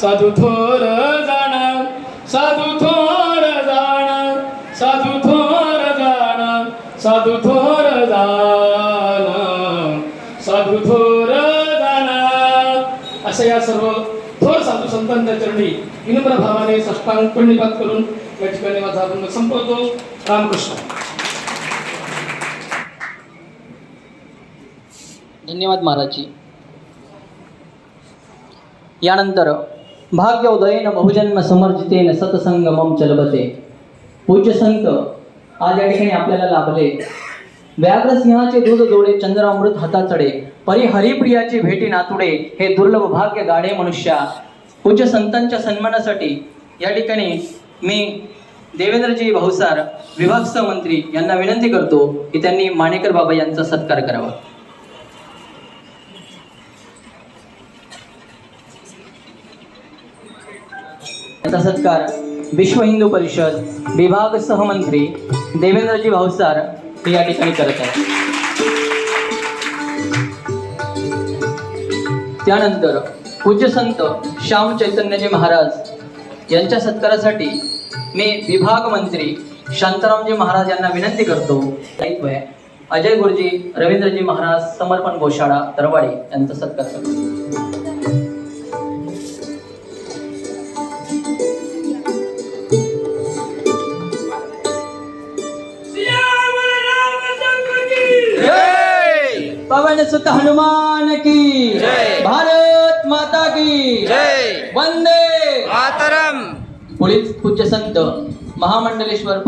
साधू थोर जाण, साधू थोर जाण, साधू थोर जाण, साधू थोर जाण, साधू थोर जाण. अशा या सर्व थोर साधू संतांच्या चरणी विनम्र भावाने साष्टांग प्रणिपात करून या ठिकाणी माझा अभंग संपवतो. रामकृष्ण. धन्यवाद महाराजजी. यानंतर भाग्योदयेन बहुजन्म समर्जितेन सतसंगमम चलबते. पूज्य संत आज या ठिकाणी आपल्याला लाभले. व्याघ्रसिंहाचे दूध जोडे, चंद्रामृत हाता चढे, परी हरिप्रियाची भेटी नातुडे, हे दुर्लभ भाग्य गाडे मनुष्या. पूज्य संतांच्या सन्मानासाठी या ठिकाणी मी देवेंद्रजी भाऊसार विभाग सहमंत्री यांना विनंती करतो की त्यांनी माणेकर बाबा यांचा सत्कार करावा. याचा सत्कार विश्व हिंदू परिषद विभाग सहमंत्री देवेंद्रजी भाऊसार हे या ठिकाणी करत आहेत. त्यानंतर पूज्य संत श्याम चैतन्यजी महाराज यांच्या सत्कारासाठी मी विभाग मंत्री शांतारामजी महाराज यांना विनंती करतो. अजय गुरुजी रवींद्रजी महाराज समर्पण गोशाळा तरवाडी यांचा सत्कार करतो. पवन सुत हनुमान की जय. भारत माता की जय. वंदे मातरम. पुढील पूज्य संत महामंडलेश्वर